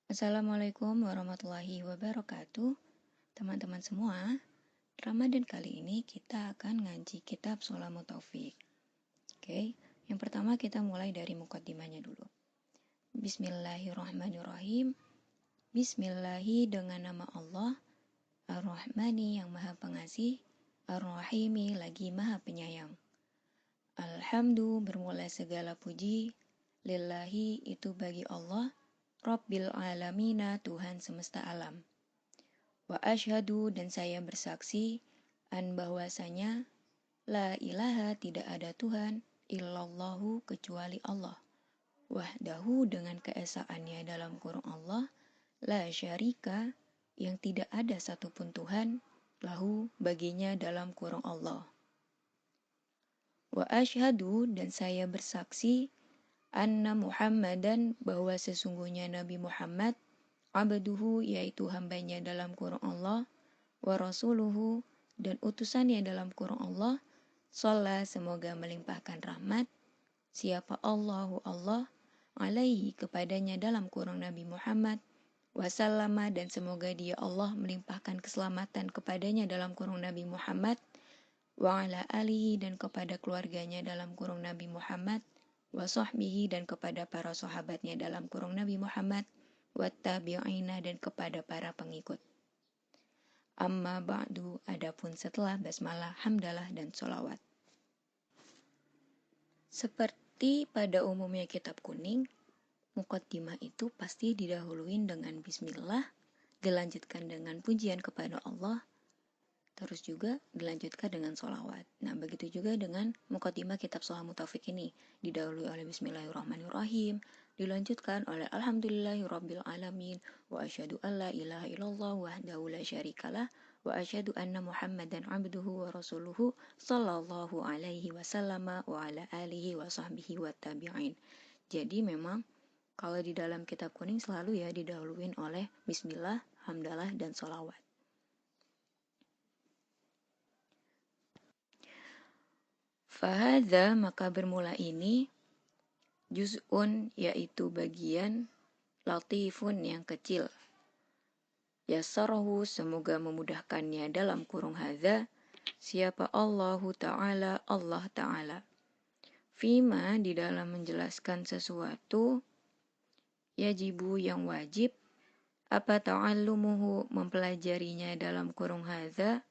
Assalamualaikum warahmatullahi wabarakatuh. Teman-teman semua, Ramadan kali ini kita akan ngaji kitab Shulamut Taufik. Oke, yang pertama kita mulai dari mukaddimahnya dulu. Bismillahirrahmanirrahim. Bismillahi dengan nama Allah, Ar-Rahmani yang maha pengasih, Ar-Rahimi lagi maha penyayang. Alhamdu bermula segala puji, Lillahi itu bagi Allah, Rabbil alamina Tuhan semesta alam. Wa asyhadu dan saya bersaksi an bahwasanya la ilaha tidak ada Tuhan illallahu kecuali Allah. Wahdahu dengan keesaannya dalam kurung Allah, la syarika yang tidak ada satupun Tuhan lahu baginya dalam kurung Allah. Wa asyhadu dan saya bersaksi anna Muhammadan bahwa sesungguhnya Nabi Muhammad abduhu yaitu hambanya dalam kurung Allah wa rasuluhu dan utusannya dalam kurung Allah sholla semoga melimpahkan rahmat siapa Allahu Allah alaihi kepadanya dalam kurung Nabi Muhammad wasallama dan semoga dia Allah melimpahkan keselamatan kepadanya dalam kurung Nabi Muhammad wa ala alihi dan kepada keluarganya dalam kurung Nabi Muhammad wa sahbihi dan kepada para sahabatnya dalam kurung Nabi Muhammad wattabi'ina dan kepada para pengikut. Amma ba'du adapun setelah basmalah, hamdalah dan sholawat. Seperti pada umumnya kitab kuning, muqaddimah itu pasti didahuluin dengan bismillah, dilanjutkan dengan pujian kepada Allah, terus juga dilanjutkan dengan sholawat. Nah, begitu juga dengan muqaddimah kitab Shulamut Taufik ini. Didahului oleh Bismillahirrahmanirrahim, dilanjutkan oleh Alhamdulillahirabbil alamin, wa asyhadu an la ilaha illallah wahdahu la syarikalah, wa asyhadu anna Muhammadan abduhu wa rasuluhu sallallahu alaihi wasallam wa ala alihi wa sahbihi wa tabi'in. Jadi memang kalau di dalam kitab kuning selalu ya didahuluin oleh bismillah, hamdalah dan sholawat. Fahadha maka bermula ini juz'un yaitu bagian latifun yang kecil. Yassarahu semoga memudahkannya dalam kurung hadza siapa Allahu Ta'ala Allah Ta'ala. Fima di dalam menjelaskan sesuatu yajibu yang wajib apa ta'allumuhu mempelajarinya dalam kurung hadza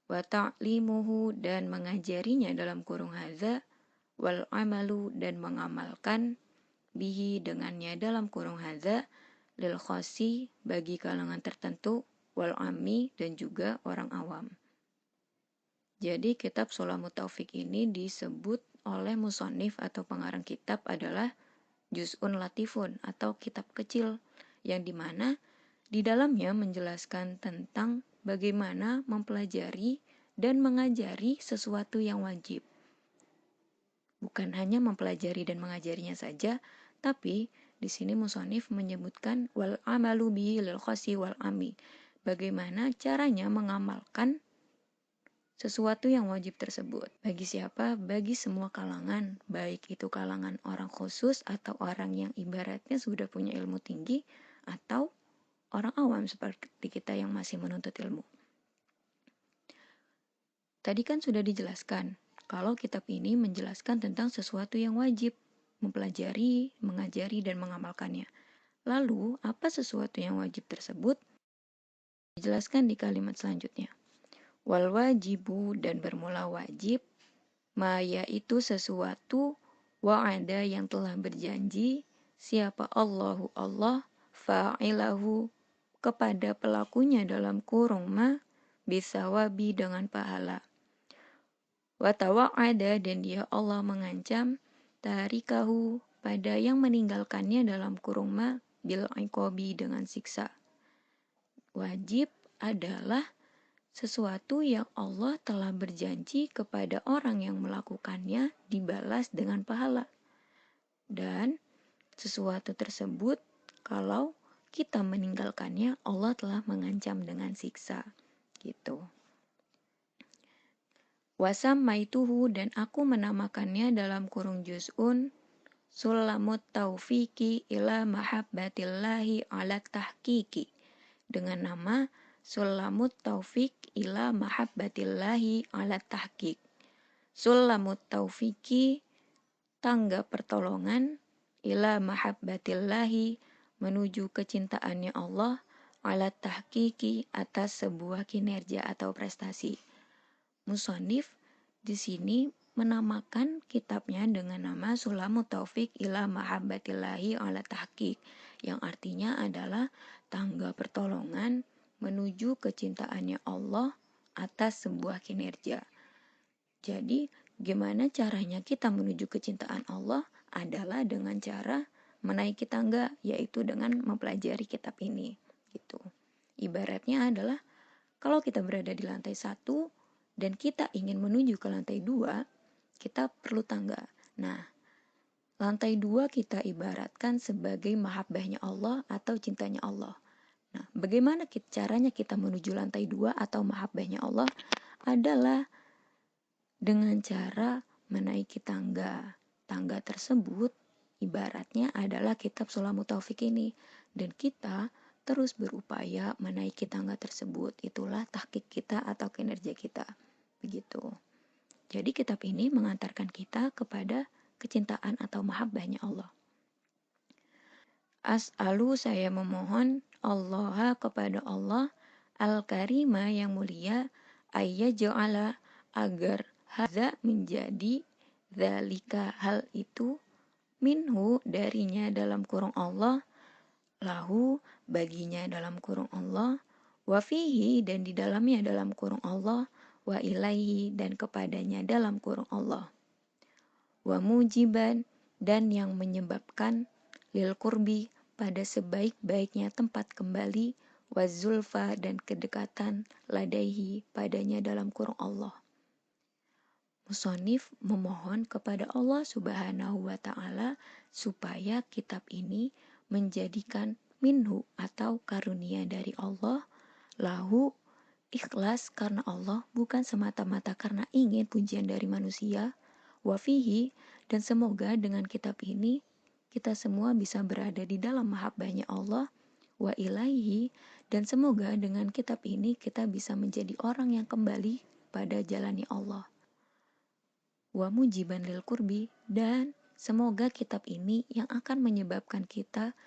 wa ta'limuhu dan mengajarinya dalam kurung hadza wal amalu dan mengamalkan bihi dengannya dalam kurung hadza lil khasi bagi kalangan tertentu wal ammi dan juga orang awam. Jadi kitab Shulamut Taufik ini disebut oleh musannif atau pengarang kitab adalah juz'un latifun atau kitab kecil yang dimana di dalamnya menjelaskan tentang bagaimana mempelajari dan mengajari sesuatu yang wajib. Bukan hanya mempelajari dan mengajarinya saja, tapi di sini musannif menyebutkan wal amalu bihi lil khasi wal ami. Bagaimana caranya mengamalkan sesuatu yang wajib tersebut. Bagi siapa? Bagi semua kalangan, baik itu kalangan orang khusus atau orang yang ibaratnya sudah punya ilmu tinggi atau orang awam seperti kita yang masih menuntut ilmu. Tadi kan sudah dijelaskan kalau kitab ini menjelaskan tentang sesuatu yang wajib, mempelajari, mengajari, dan mengamalkannya. Lalu, apa sesuatu yang wajib tersebut? Dijelaskan di kalimat selanjutnya. Wal wajibu dan bermula wajib, ma yaitu sesuatu wa'ada yang telah berjanji, siapa Allahu Allah, fa'ilahu kepada pelakunya dalam kurung ma, bisawabi dengan pahala. Wa tawa'ada dan dia Allah mengancam tarikahu pada yang meninggalkannya dalam kurung ma bil iqabi dengan siksa. Wajib adalah sesuatu yang Allah telah berjanji kepada orang yang melakukannya dibalas dengan pahala. Dan sesuatu tersebut kalau kita meninggalkannya Allah telah mengancam dengan siksa. Gitu. Wasam maituhu dan aku menamakannya dalam kurung juz'un sulamut taufiki ila mahabbatillahi ala tahqiqi. Dengan nama sulamut taufik ila mahabbatillahi ala tahqiq. Sulamut taufiki, tangga pertolongan, ila mahabbatillahi, menuju kecintaannya Allah, ala tahqiqi, atas sebuah kinerja atau prestasi. Musonif di sini menamakan kitabnya dengan nama Sulamut Taufik ila Mahabbatillahi ala Tahqiq, yang artinya adalah tangga pertolongan menuju kecintaannya Allah atas sebuah kinerja. Jadi, gimana caranya kita menuju kecintaan Allah adalah dengan cara menaiki tangga, yaitu dengan mempelajari kitab ini. Gitu. Ibaratnya adalah kalau kita berada di lantai 1 dan kita ingin menuju ke lantai 2, kita perlu tangga. Nah, lantai 2 kita ibaratkan sebagai mahabbahnya Allah atau cintanya Allah. Nah, bagaimana caranya kita menuju lantai 2 atau mahabbahnya Allah adalah dengan cara menaiki tangga. Tangga tersebut ibaratnya adalah kitab Sulamut Taufik ini. Dan kita terus berupaya menaiki tangga tersebut. Itulah tahqiq kita atau kinerja kita. Begitu. Jadi kitab ini mengantarkan kita kepada kecintaan atau mahabbahnya Allah. As'alu, saya memohon Allah kepada Allah Al-Karima yang mulia, ayyaj'ala, agar hadza menjadi zalika, hal itu, minhu, darinya dalam kurung Allah, lahu, baginya dalam kurung Allah, wa fihi, dan di dalamnya dalam kurung Allah, wa ilaihi, dan kepadanya dalam kurung Allah, wa mujiban, dan yang menyebabkan, lil kurbi, pada sebaik-baiknya tempat kembali, wa zulfa, dan kedekatan, ladaihi, padanya dalam kurung Allah. Musonif memohon kepada Allah Subhanahu wa Ta'ala supaya kitab ini menjadikan minhu atau karunia dari Allah, lahu, ikhlas karena Allah, bukan semata-mata karena ingin pujian dari manusia, wafihi, dan semoga dengan kitab ini kita semua bisa berada di dalam mahabbahnya Allah, wa ilaihi, dan semoga dengan kitab ini kita bisa menjadi orang yang kembali pada jalannya Allah. Wa mujiban lil kurbi, dan semoga kitab ini yang akan menyebabkan kita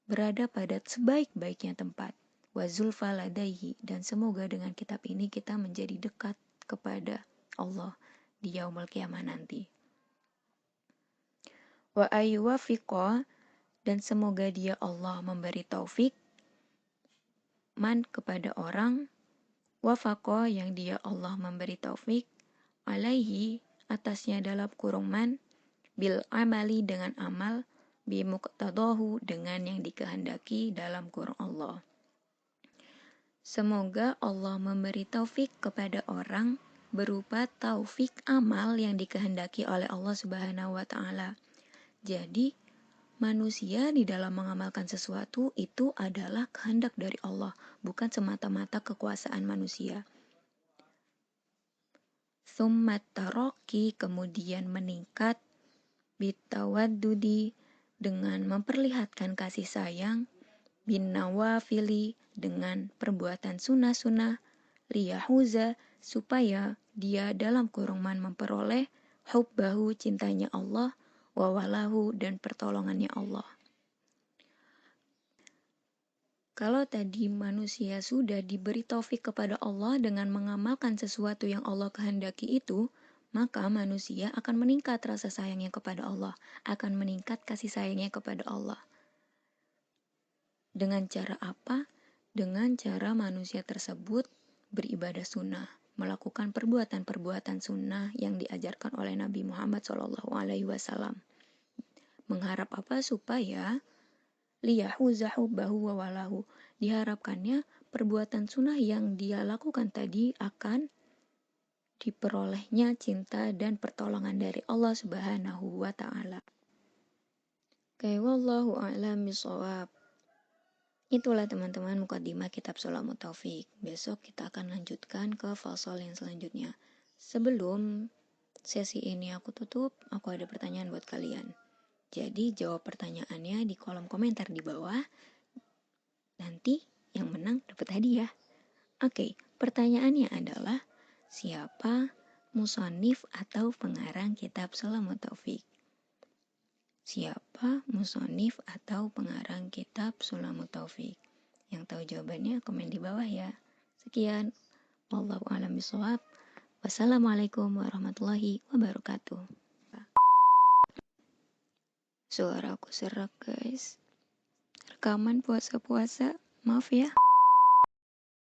berada pada sebaik-baiknya tempat. Wa zulfa ladaihi, dan semoga dengan kitab ini kita menjadi dekat kepada Allah di yaumul qiyamah nanti. Wa ayyuwafiqa, dan semoga dia Allah memberi taufik man kepada orang, wafaqa, yang dia Allah memberi taufik, alaihi, atasnya dalam kurung man, bil amali, dengan amal, bi muqtadahu, dengan yang dikehendaki dalam kurung Allah. Semoga Allah memberi taufik kepada orang berupa taufik amal yang dikehendaki oleh Allah Subhanahu wa Ta'ala. Jadi, manusia di dalam mengamalkan sesuatu itu adalah kehendak dari Allah, bukan semata-mata kekuasaan manusia. Tsummat taroki, kemudian meningkat, bitawaddudi, dengan memperlihatkan kasih sayang, bin nawafili, dengan perbuatan sunnah-sunnah, liyahuza, supaya dia dalam kurung man memperoleh hubbahu, cintanya Allah, wawalahu, dan pertolongannya Allah. Kalau tadi manusia sudah diberi taufik kepada Allah dengan mengamalkan sesuatu yang Allah kehendaki itu, maka manusia akan meningkat rasa sayangnya kepada Allah, akan meningkat kasih sayangnya kepada Allah. Dengan cara apa? Dengan cara manusia tersebut beribadah sunnah, melakukan perbuatan-perbuatan sunnah yang diajarkan oleh Nabi Muhammad SAW. Mengharap apa? Supaya liyahuza hubbahu wa walahu, diharapkannya perbuatan sunnah yang dia lakukan tadi akan diperolehnya cinta dan pertolongan dari Allah Subhanahu wa Ta'ala. Oke, wallahu a'lam bishawab. Itulah teman-teman mukadimah kitab Sulamut Taufik. Besok kita akan lanjutkan ke fasal yang selanjutnya. Sebelum sesi ini aku tutup, aku ada pertanyaan buat kalian. Jadi jawab pertanyaannya di kolom komentar di bawah. Nanti yang menang dapat hadiah. Oke, pertanyaannya adalah siapa musonif atau pengarang kitab Sulamut Taufik? Siapa musonif atau pengarang kitab Sulamut Taufik? Yang tahu jawabannya komen di bawah ya. Sekian. Wallahu a'lam bishawab. Wassalamualaikum warahmatullahi wabarakatuh. Suaraku serak guys. Rekaman puasa-puasa. Maaf ya.